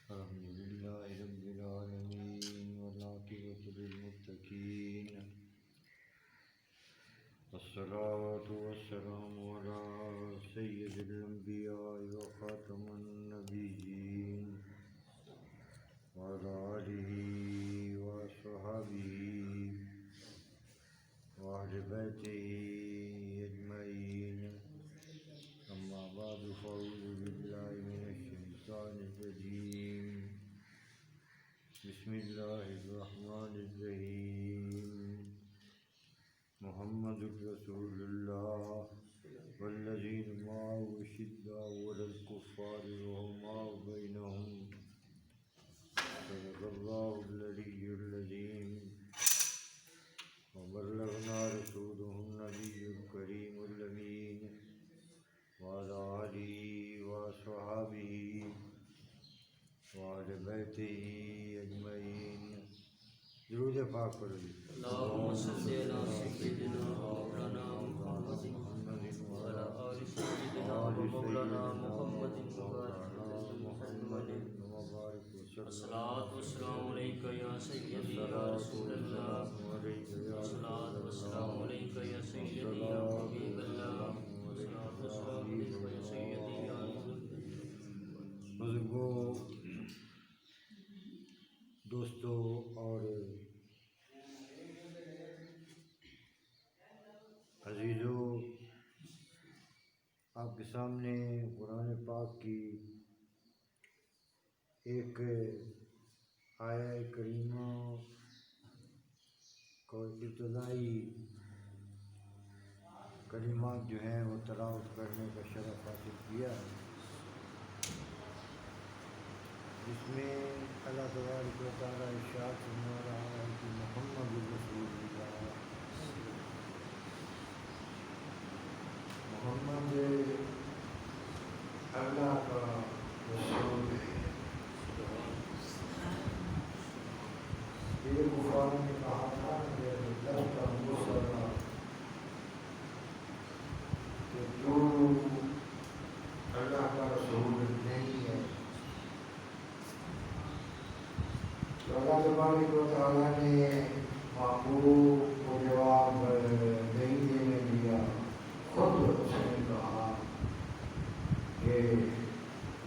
الحمدللہ رب العالمین والعاقبۃ للمتقین والصلاة والسلام علی سید الانبیاء وخاتم النبیین وعلی آلہ وصحبہ وأہل بیتہ اجمعین اما بعد فاعوذ باللہ من الشیطان الرجیم بسم اللہ الرحمن الرحیم محمد رسول اللہ والذین معه أشداء علی الکفار رحماء بینہم صدق اللہ العلی العظیم وبلغنا رسوله النبی الکریم الامین وعلى آلہ وصحبہ وآل بیتہ اجمعین. درود پاک پڑھو. اللہم صلی علی سیدنا مولانا محمد وعلی آل سیدنا مولانا محمد الصلاۃ والسلام علیک یا سیدی یا رسول اللہ، الصلاۃ والسلام علیک یا سیدی یا حبیب اللہ، الصلاۃ والسلام علیک یا سیدی یا رسول اللہ. بزرگوں، دوستو اور عزیزو، آپ کے سامنے قرآن پاک کی ایک آیہ کریمہ کو ابتدائی کلمات جو ہیں وہ تلاوت کرنے کا شرف حاصل کیا ہے، جس میں اللہ تبارک و تعالیٰ ارشاد فرما رہا ہے کہ محمد رسول اللہ، محمد اللہ کا رسول ہے. یہ کفار نے کہا تھا کہ اللہ کا مسلمان کہ تو اللہ کا رسول نہیں ہے. تو اللہ تبارک و تعالیٰ نے محبوب کو جواب نہیں دینے دیا، خود اس نے کہا کہ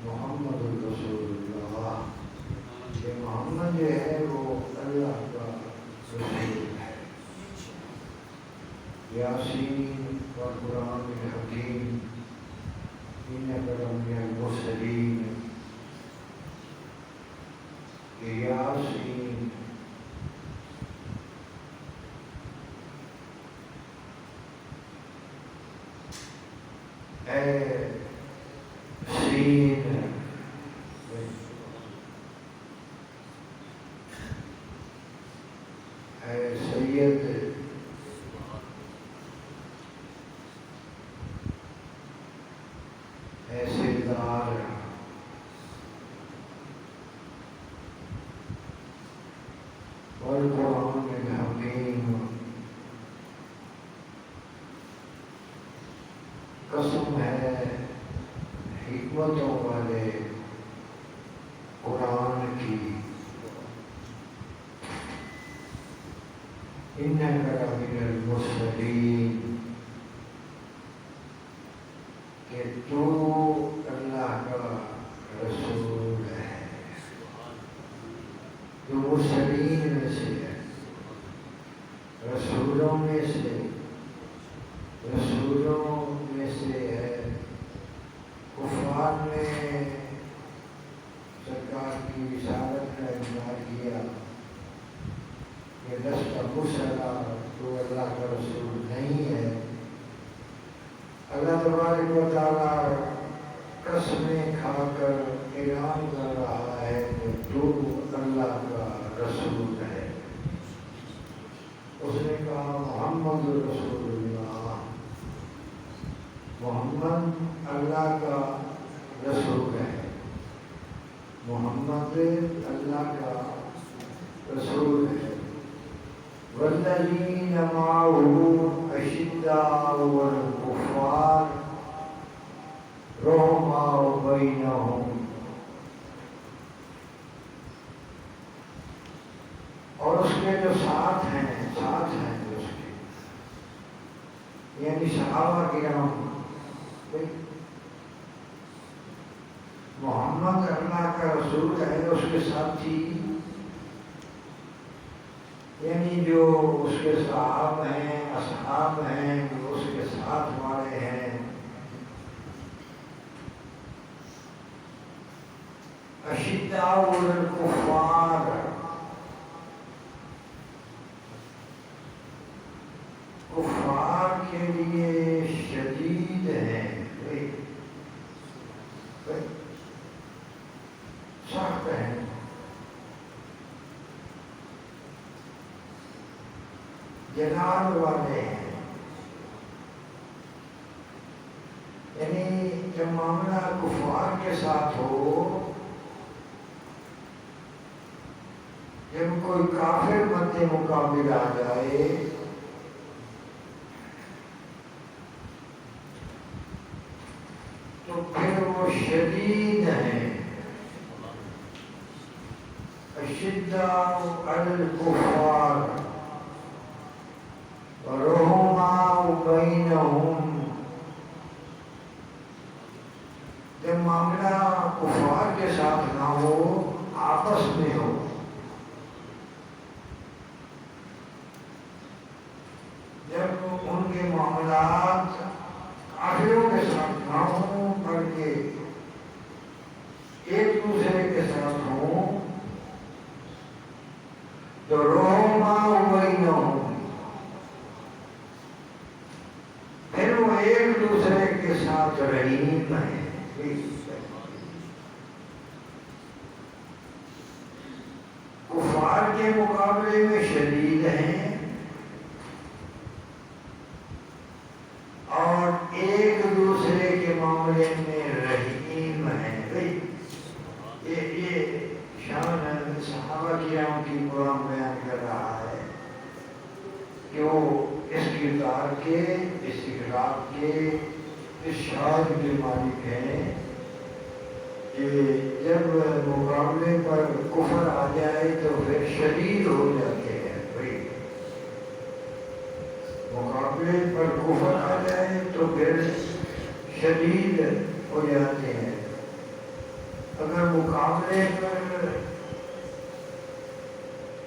محمد رسول اللہ، کہ محمد جو ہے وہ اللہ کا رسول ہے. یاسین والقرآن الحکیم انک لمن المرسلین، کہ یاسین اے سین اے سید اے سردار والقرآن الحکیم، قسم ہے حکمتوں والے قرآن کی، انک لمن المرسلین، کہ تو اللہ کا رسول ہے. تو مرسلین میں سے ہے، رسولوں میں سے ہے. کفار نے سرکار کی رسالت کا انکار کیا کہ لست مرسلا، تو اللہ کا رسول نہیں ہے. اللہ تبارک و تعالیٰ قسمیں کھا کر اعلان کر رہا ہے کہ تو اللہ کا رسول ہے. اس نے کہا محمد رسول اللہ، محمد اللہ کا رسول ہے. محمد اللہ کا رسول ہے. والذین معه أشداء على الكفار رحماء بینہم، اور اس کے جو ساتھ ہیں جو اس کے، یعنی صحابہ کرام، محمد اللہ کا رسول ہے، اس کے ساتھی یعنی جو اس کے صحاب ہیں، اصحاب ہیں، جو اس کے ساتھ والے ہیں، اشداء علی الکفار، کفار کے لیے شدید ہیں، سخت ہیں، جلال والے ہیں، یعنی جب معاملہ کفار کے ساتھ ہو، جب کوئی کافر مد مقابل آ جائے تو پھر وہ شدید ہیں، اشداء علی الکفار رحماء بینہم، جب معاملہ کفار کے ساتھ نہ ہو، آپس میں ہو، جب ان کے معاملات کافروں کے ساتھ نہ ہوں بلکہ ایک دوسرے کے ساتھ ہوں، تو رحماء بینہم، پھر وہ ایک دوسرے کے ساتھ رحیم ہیں، کفار کے مقابلے میں شدید ہیں اور ایک دوسرے کے معاملے میں رحیم ہیں۔ یہ شان صحابہ کرام کی قرآن بیان کر رہا ہے کہ وہ اس کردار کے، اس اخلاق کے، اس شان کے مالک ہیں کہ جب مقابلے پر کفر آ جائے تو پھر شدید ہو جاتے ہیں، مقابلے پر کفر آ جائے تو پھر شدید ہو جاتے ہیں، اگر مقابلے پر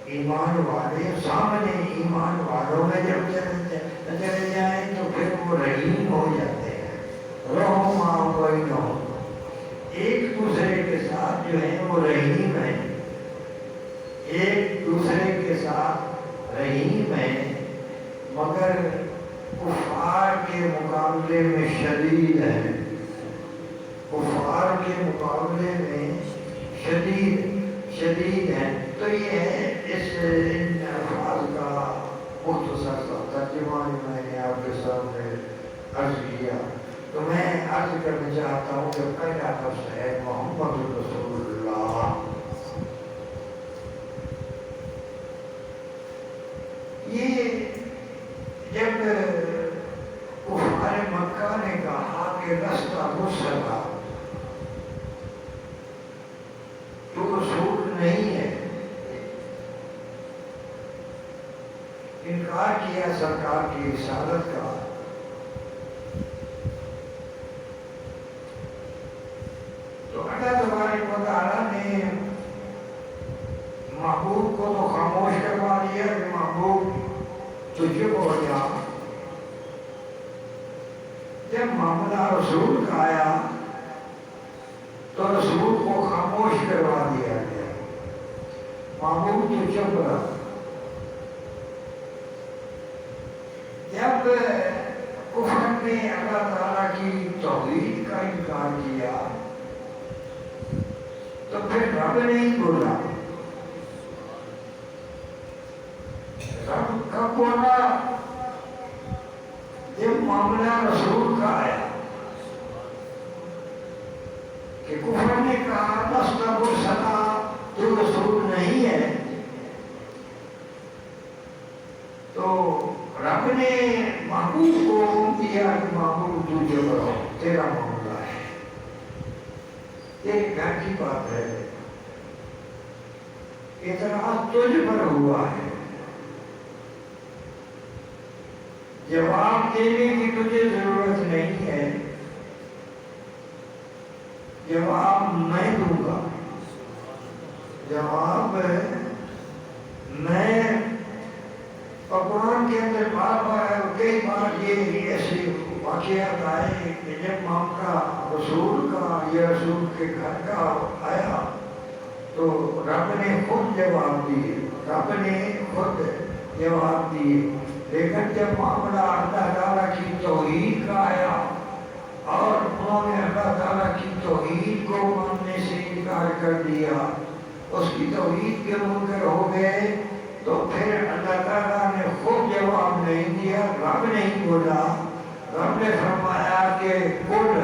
ایمان والے سامنے ایمان والوں میں جب چلے جائیں تو پھر وہ رحیم ہو جاتے ہیں، رحماء بینہم، ایک دوسرے کے ساتھ جو ہیں وہ رحیم ہیں، ایک دوسرے کے ساتھ رحیم ہیں، مگر کفار کے مقابلے میں شدید ہیں، کفار کے مقابلے میں شدید ہیں۔ تو یہ ہے اس ان الفاظ کا مختصر سا ترجمہ میں نے آپ کے سامنے عرض کیا۔ تو میں عرض کرنا چاہتا ہوں کہ پہلا لفظ ہے محمد رسول اللہ۔ یہ جب کفار مکہ نے کہا کہ لست مرسلا، تو رسول نہیں ہے، انکار کیا سرکار کی رسالت کا، تو اللہ تبارک و تعالیٰ نے محبوب کو تو خاموش کروا دیا کہ محبوب تجھے ہو جا، جب معاملہ رسول کا آیا تو رسول کو خاموش کروا دیا گیا، محبوب تو چپ رہا۔ جب کفر نے اللہ تعالیٰ کی توحید کا انکار کیا تو پھر رب نہیں بولا، رب کب بولا؟ جب معاملہ رسول کا آیا کہ کفر نے کہا لست مرسلا، تو رسول نہیں ہے، تو رب نے محبوب کو حکم دیا کہ محبوب تو جو کرو، تیرا معاملہ ہے، تیرے گھر کی بات ہے، اعتراض تجھ پر ہوا ہے، جواب دینے کی تجھے ضرورت نہیں ہے، جواب میں دوں گا، جواب میں قرآن کے اندر بار بار کئی بار یہ ایسے واقعات آئے کہ جب معاملہ رسول کا یا رسول کے گھر کا آیا تو رب نے خود جواب دیے، رب نے خود جواب دیے، لیکن جب معاملہ اللہ تعالیٰ کی توحید کا آیا اور انہوں نے اللہ تعالیٰ کی توحید کو ماننے سے انکار کر دیا، اس کی توحید کے منکر ہو گئے، تو پھر اللہ تعالیٰ نے خود جواب نہیں دیا، رب نہیں بولا، رب نے فرمایا کہ بول،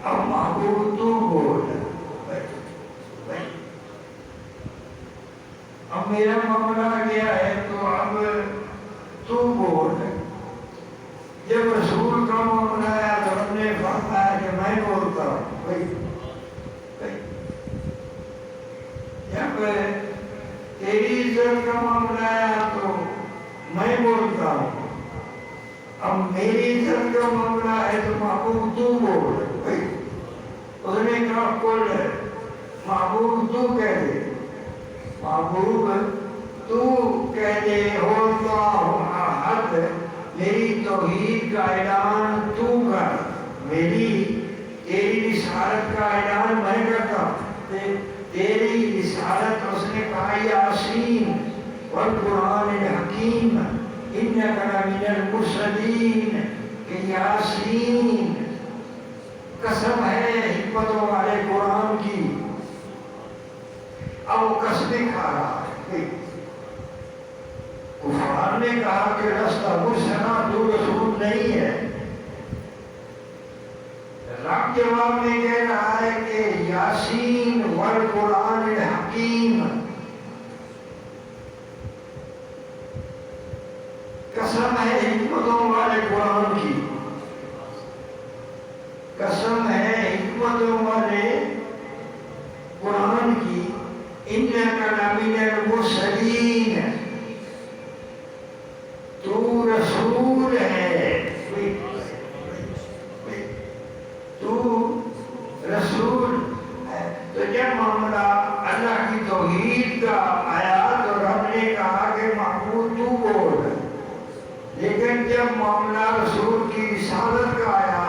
اب محبوب تو بول، اب میرا معاملہ گیا ہے تو اب تو بول۔ جب رسول کا معاملہ آیا تو رب نے فرمایا کہ میں بولتا ہوں۔ جب تیری عزت کا معاملہ آیا تو میں بولتا ہوں، اب میری عزت کا معاملہ ہے تو محبوب تو بول۔ اس نے کہا بول، محبوب تو کہہ دے، محبوب تو کہہ دے، ہو اللہ احد، میری توحید کا اعلان تو کر، تیری رسالت کا اعلان میں کرتا، تیری رسالت۔ اس نے کہا یاسین والقرآن الحکیم انک لمن المرسلین، کہ یاسین قسم ہے حکمتوں والے قرآن کی۔ اب وہ قسمیں کھا رہا ہے۔ کفار نے کہا کہ رستہ مرسلہ، تو رسول نہیں ہے۔ رب جواب میں کہہ رہا ہے کہ یاسین والقرآن الحکیم، قسم ہے حکمتوں والے قرآن کی، قسم ہے حکمتوں والے قرآن کی، انک لمن المرسلین، تو رسول ہے، تو رسول ہے۔ تو جب معاملہ اللہ کی توحید کا آیا تو رب نے کہا کہ محمود تو بول، لیکن جب معاملہ رسول کی رسالت کا آیا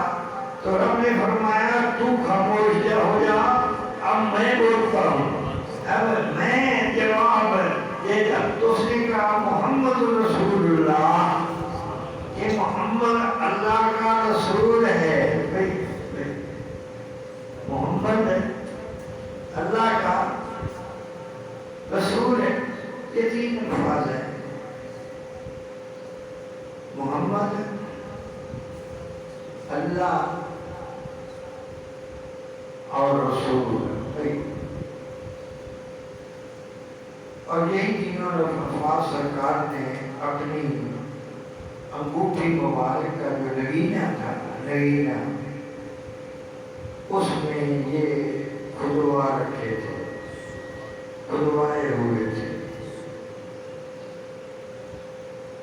تو رب نے فرمایا تو خاموش ہو جا، اب میں بولتا ہوں، اب میں جواب دیتا۔ تو اس نے کہا محمد رسول اللہ، یہ محمد اللہ کا رسول ہے، محمد اللہ کا رسول ہے۔ یہ تین الفاظ ہیں، محمد، اللہ اور رسول، اور یہی تینوں الفاظ سرکار نے اپنی انگوٹھی مبارک کا جو نگینہ تھا، نگینہ، اس میں یہ خودوا رکھے تھے، خودوائے ہوئے تھے،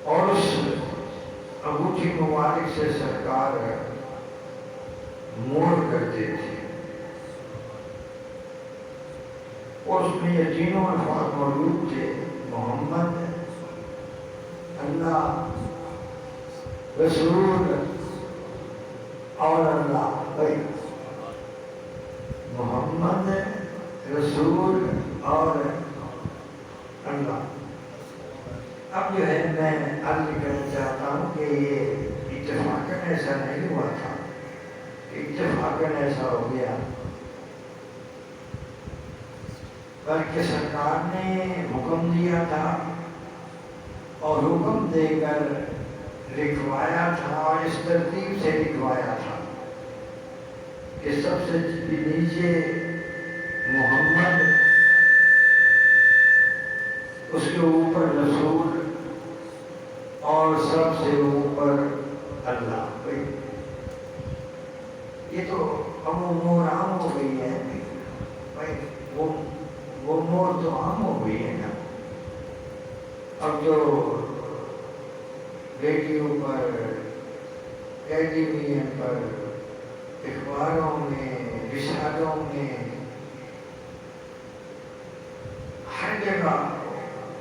اور اس انگوٹھی مبارک سے سرکار موڑ کرتے تھے، اور اس میں یہ تینوں الفاظ موجود تھے، محمد، اللہ، رسول اور اللہ۔ محمد، رسول اور اللہ۔ اب جو ہے میں عرض کرنا چاہتا ہوں کہ یہ اتفاقاً ایسا نہیں ہوا تھا، اتفاقاً ایسا ہو گیا، بلکہ سرکار نے حکم دیا تھا اور حکم دے کر لکھوایا تھا، اور اس ترتیب سے لکھوایا تھا کہ سب سے نیچے محمد، اس کے اوپر رسول، اور سب سے اوپر اللہ۔ یہ تو عام و رام ہو گئی ہے، اب تو ریڈیو پر، ٹیلی ویژن پر، اخباروں میں، رسالوں میں، ہر جگہ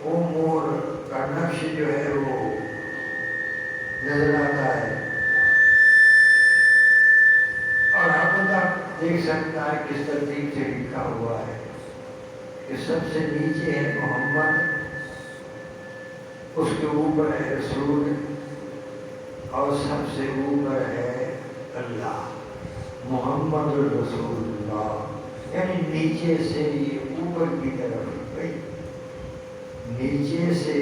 وہ مور کا نقش جو ہے وہ نظر آتا ہے، اور ہر بندہ دیکھ سکتا ہے کس ترتیب سے لکھا ہوا ہے کہ سب سے نیچے ہے محمد، اس کے اوپر ہے رسول، اور سب سے اوپر ہے اللہ، محمد الرسول اللہ، یعنی نیچے سے یہ اوپر کی طرف، بھائی نیچے سے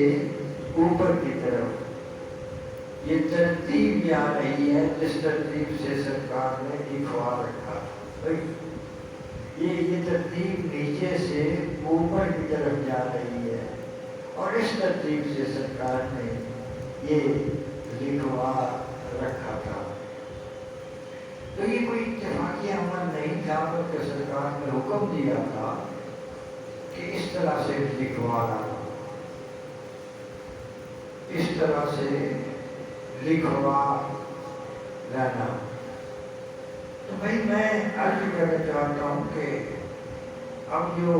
اوپر کی طرف یہ ترتیب جا رہی ہے جس ترتیب سے سرکار نے لکھوا رکھا، بھائی یہ ترتیب نیچے سے اوپر کی طرف جا رہی ہے، اور اس ترتیب سے سرکار نے یہ لکھوا رکھا تھا۔ تو یہ کوئی اتفاقی عمل نہیں تھا، بلکہ سرکار نے حکم دیا تھا کہ اس طرح سے لکھوانا، اس طرح سے لکھوا لینا۔ تو بھائی میں عرض کرنا چاہتا ہوں کہ اب جو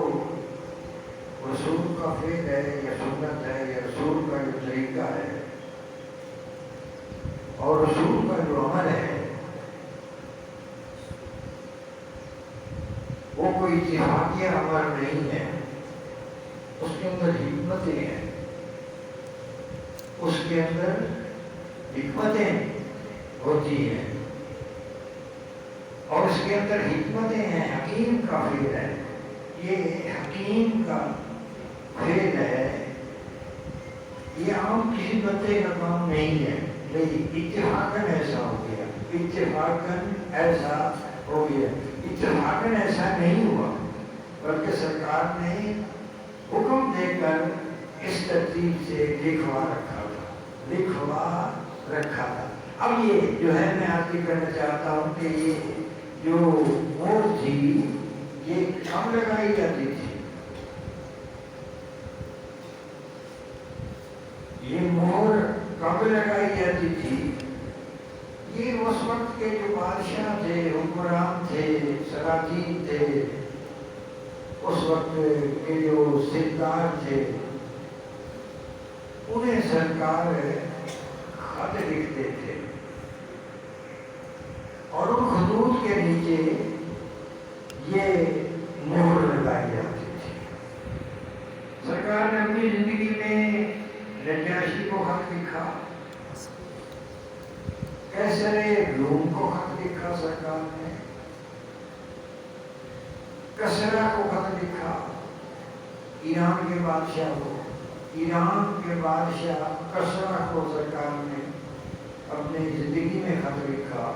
رسول کا فعل ہے یا سنت ہے یا رسول کا جو طریقہ ہے اور رسول کا جو عمل ہے، وہ کوئی اتفاقی عمل نہیں ہے، اس کے اندر حکمتیں ہیں، اس کے اندر حکمتیں ہوتی ہیں، اور اس کے اندر حکمتیں ہیں، حکیم کا فعل ہے، یہ حکیم کا فعل ہے، یہ عام کسی بندے کا کام نہیں ہے، نہیں، اتفاقاً ایسا ہو گیا، اتفاقاً ایسا ہو گیا، اتفاقاً ایسا نہیں ہوا، بلکہ سرکار نے حکم دے کر اس ترتیب سے لکھوا رکھا تھا، لکھوا رکھا تھا۔ اب یہ جو ہے میں آپ کی کرنا چاہتا ہوں کہ یہ جو مور تھی یہ کب لگائی جاتی تھی؟ یہ مور کب لگائی جاتی تھی؟ یہ اس وقت کے جو بادشاہ تھے، حکمران تھے، سلاطین تھے، اس وقت کے جو سردار تھے، انہیں سرکار خط لکھتے تھے، اور ان خطوط کے نیچے یہ مہر لگائی جاتی تھی۔ سرکار نے اپنی زندگی میں نجاشی کو خط لکھا، کیسر روم کو خط لکھا، سرکار نے کسرا کو خط لکھا، ایران کے بادشاہ کو، ایران کے بادشاہ کسرا کو سرکار نے اپنی زندگی میں خط لکھا،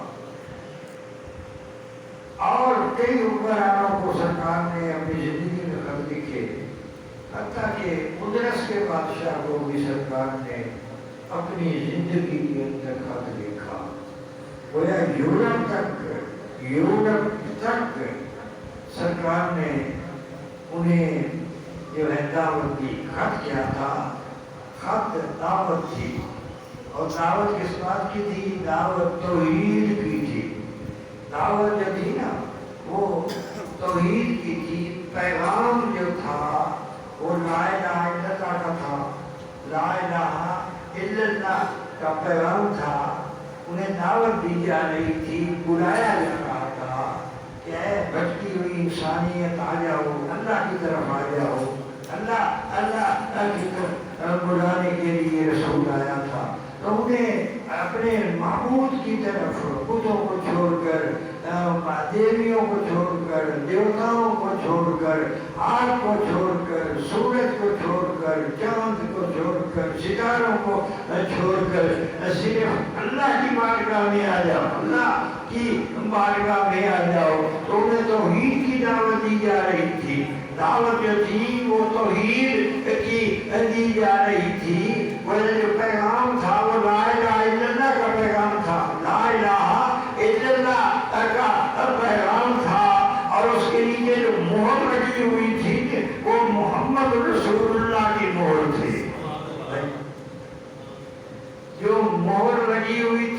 اور کئی حکمرانوں کو سرکار نے اپنی زندگی میں خط لکھے، حتیٰ کہ قدرت کے بادشاہ کو بھی سرکار نے اپنی زندگی کے اندر خط لکھا۔ گویا یورپ تک سرکار نے انہیں جو ہے دعوت دی۔ خط کیا تھا؟ خط دعوت تھی، اور دعوت کس بات کی تھی؟ دعوت توحید کی تھی۔ دعوت جو تھی نا وہ توحید کی تھی، پیغام جو تھا وہ لا الہ الا اللہ کا تھا، لا الہ الا اللہ کا پیغام تھا، انہیں دعوت دی جا رہی تھی، بلایا جا رہا تھا کہ اے بھٹکی ہوئی انسانیت آ جاؤ، اللہ کی طرف آ جاؤ، اللہ کی طرف بلانے کے لیے رسول آیا تھا۔ تو انہیں اپنے معبود کی طرف بتوں کو چھوڑ کر، دیویوں کو چھوڑ کر، دیوتاؤں کو چھوڑ کر، آگ کو چھوڑ کر، سورج کو چھوڑ کر، چاند کو چھوڑ کر، ستاروں کو چھوڑ کر صرف اللہ کی بارگاہ میں آ جاؤ، اللہ کی بارگاہ میں آ جاؤ۔ تو انہیں توحید کی دعوت دی جا رہی تھی، دعوت جو تھی وہ توحید کی دی جا رہی تھی۔ وہ جو پیغام تھا وہ لا الہ الا اللہ کا پیغام تھا، لا الہ الا اللہ کا پیغام تھا، اور اس کے لیے جو مہر لگی ہوئی تھی وہ محمد رسول اللہ کی مہر تھی۔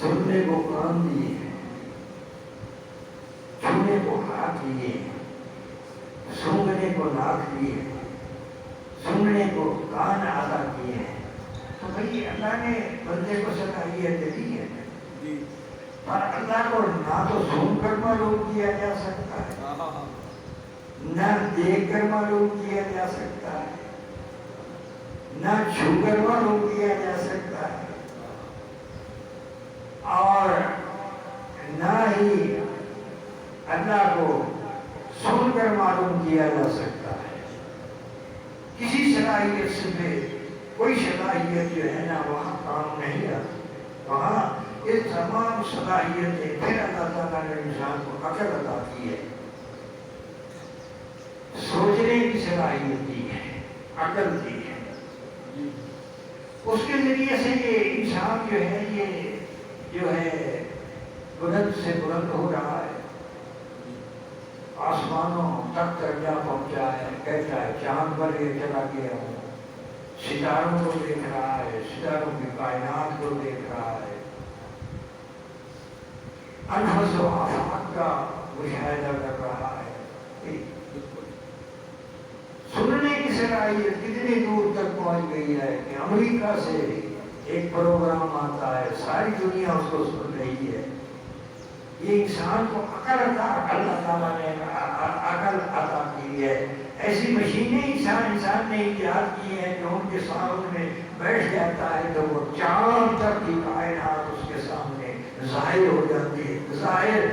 سننے کو کان دیے ہیں، چھونے کو ہاتھ دیے ہیں، سونگنے کو ناک دیے ہیں، سننے کو کان عطا کیے ہیں۔ تو بھئی اللہ نے بندے کو صلاحیت دی ہے، پر اللہ کو نہ تو سن کر معلوم کیا جا سکتا ہے، نہ دیکھ کر معلوم کیا جا سکتا ہے، نہ چھو کر معلوم کیا جا سکتا ہے، اور نہ ہی اللہ کو سن کر معلوم کیا جا سکتا ہے۔ کسی صلاحیت سے بھی کوئی صلاحیت جو ہے نا وہاں کام نہیں آتی، وہاں یہ تمام صلاحیتیں پھر اللہ تعالیٰ نے انسان کو عقل عطا کی ہے، سوچنے کی صلاحیت دی ہے، عقل دی ہے۔ اس کے ذریعے سے یہ انسان جو ہے یہ جو ہے بلند سے بلند ہو رہا ہے، آسمانوں تک درجہ پہنچا ہے، کہتا ہے چاند پر یہ چلا گیا ہوں، ستاروں کو دیکھ رہا ہے، ستاروں کی کائنات کو دیکھ رہا ہے، انفس و آفاق کا مشاہدہ کر رہا ہے۔ سننے کی صلاحیت کتنی دور تک پہنچ گئی ہے کہ امریکہ سے ایک پروگرام آتا ہے، ساری دنیا اس کو سن رہی ہے۔ یہ انسان کو عقل عطا، اللہ تعالیٰ نے عقل عطا کی ہے۔ ایسی مشینیں انسان نے ایجاد کی ہیں کہ ان کے سامنے بیٹھ جاتا ہے تو وہ چاند تک کی کائنات اس کے سامنے ظاہر ہو جاتی ہے، ظاہر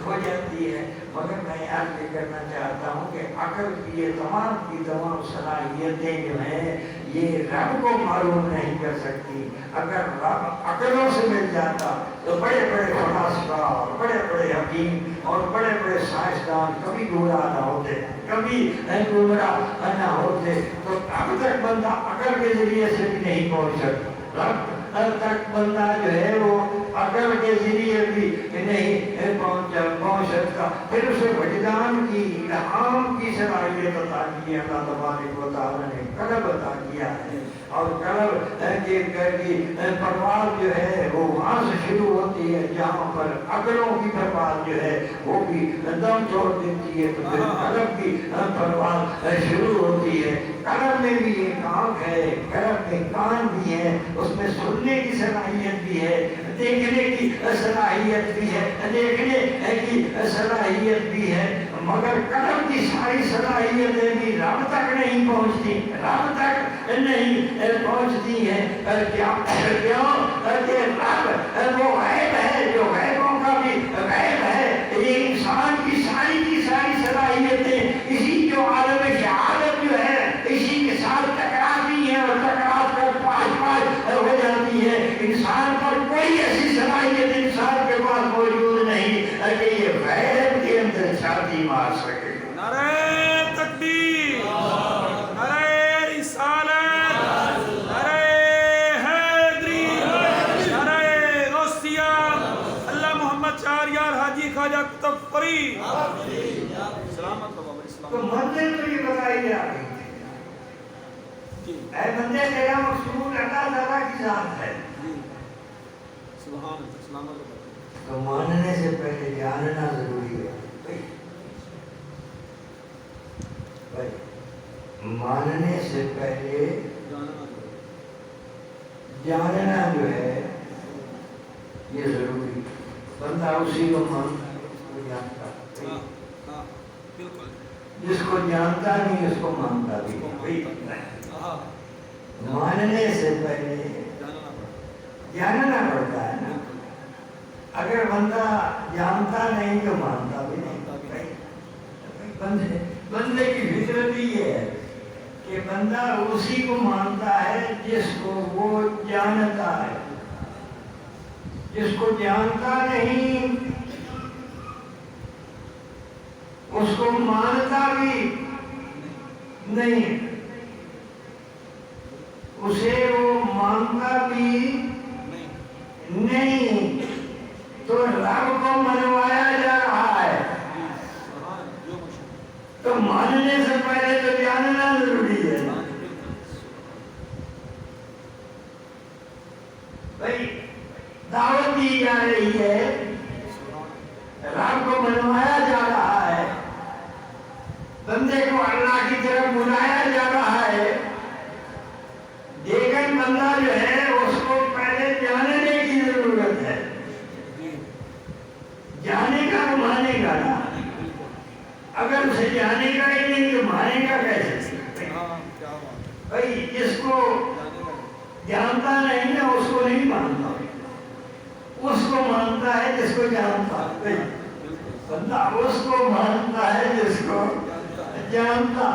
ہو جاتی ہے۔ مگر میں یاد یہ کرنا چاہتا ہوں کہ عقل کی یہ تمام کی تمام صلاحیتیں جو ہیں یہ رب کو معلوم نہیں کر سکتی۔ اگر رب عقلوں سے مل جاتا تو بڑے بڑے فلاسفہ اور بڑے بڑے حکیم اور بڑے بڑے سائنسدان کبھی گمراہ نہ ہوتے، کبھی گمراہ نہ ہوتے۔ تو اب تک بندہ عقل کے ذریعے سے بھی نہیں پہنچ سکتا، رب تک بندہ جو ہے وہ عقل کے ذریعے بھی نہیں پہنچ سکتا۔ پھر اسے وجدان کی، الہام کی صلاحیت عطا کی ہے اللہ تبارک و تعالیٰ نے، قلب عطا کیا ہے، اور قلب کی پرواز جو ہے وہ وہاں سے شروع ہوتی ہے جہاں پر عقلوں کی پرواز جو ہے وہ بھی دم توڑ دیتی ہے، تو پھر قلب کی پرواز شروع ہوتی ہے۔ قلب میں بھی ایک آنکھ ہے، قلب میں کان بھی ہے، اس میں سننے کی صلاحیت بھی ہے، دیکھنے کی صلاحیت بھی ہے، دیکھنے کی صلاحیت بھی ہے، مگر قلب کی ساری صلاحیتیں بھی رب تک نہیں پہنچتی، رب تک نہیں پہنچتی ہیں۔ کیوں کہ رب وہ غیب ہے جو غیبوں کا بھی غیب ہے۔ یہ انسان کی ساری صلاحیتیں اسی جو عالم شہادت جو ہے اسی کے ساتھ ٹکراتی ہیں اور ٹکرا کر پاس ہو جاتی ہے۔ انسان پر کوئی ایسی صلاحیت انسان کے پاس موجود نہیں کہ یہ غیب کے اندر چھاتی مار سکے۔ نعرہ تکبیر، نعرہ رسالت، نعرہ حیدری، نعرہ غوثیہ، اللہ محمد چاریار حاجی خواجہ قطب فرید سلامت بابا اسلام۔ تو منزل تو یہ بتائی جا رہی ہے، اے بندے تیرا مقصود اللہ تعالیٰ کی ذات ہے۔ سبحان اللہ، سلامت بابا۔ تو ماننے سے پہلے جاننا ضروری ہے۔ ماننے سے پہلے جاننا جو ہے یہ ضروری، بندہ اسی کو مانتا ہے اس کو جانتا، جس کو جانتا نہیں اس کو مانتا بھی نہیں۔ ماننے سے پہلے جاننا پڑتا ہے نا، اگر بندہ جانتا نہیں تو مانتا بھی نہیں۔ بندے کی فطرت یہ ہے کہ بندہ اسی کو مانتا ہے جس کو وہ جانتا ہے، جس کو جانتا نہیں اس کو مانتا بھی نہیں، اسے وہ مانتا بھی نہیں۔ تو رب کو منوایا جا رہا ہے، تو ماننے سے پہلے تو جاننا ضروری ہے۔ بھائی دعوت دی جا رہی ہے، رب کو منوایا جا رہا ہے، بندے کو اللہ کی طرف بلایا جا رہا ہے، لیکن بندہ جو ہے اس کو پہلے جاننے کی ضرورت ہے، جانے کا تو مانے گا نا، اگر اسے جانے کا ہی نہیں تو مانے گا کیسے؟ بھائی جس کو جانتا نہیں نا اس کو نہیں مانتا، اس کو مانتا ہے جس کو جانتا ہے، بندہ اس کو مانتا ہے جس کو جانتا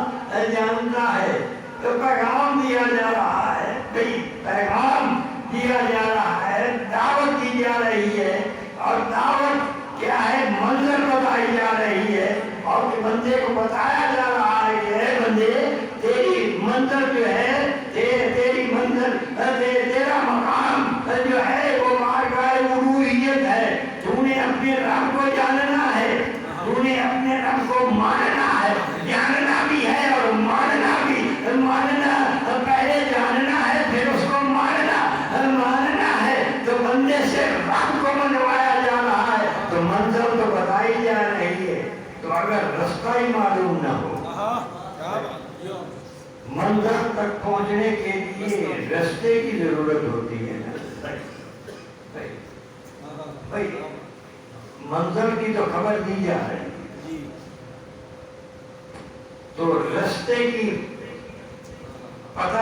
ہے۔ تو پیغام دیا جا رہا ہے، بھائی پیغام دیا جا رہا ہے، دعوت دی جا رہی ہے، اور دعوت کیا ہے؟ منظر بتائی جا رہی ہے، اور بندے کو بتایا جا رہا ہے کہ اے بندے تیری منظر جو ہے، تیری منظر، تیرا مقام جو ہے وہ بارگاہ الوہیت ہے، تو نے اپنے رب کو جاننا ہے، تو نے اپنے رب کو ماننا ہے، جاننا بھی ہے اور ماننا بھی، ماننا پہلے جاننا ہے پھر اس کو ماننا ہے، تو بندے سے رب کو منوایا جا رہا ہے، تو منظر تو بتائی جا رہی ہے، تو اگر رستہ ہی معلوم نہ ہو، منظر تک پہنچنے کے لیے رستے کی ضرورت ہوتی ہے نا بھائی، منظر کی تو خبر دی جا رہی ہے، تو رستے کی پتہ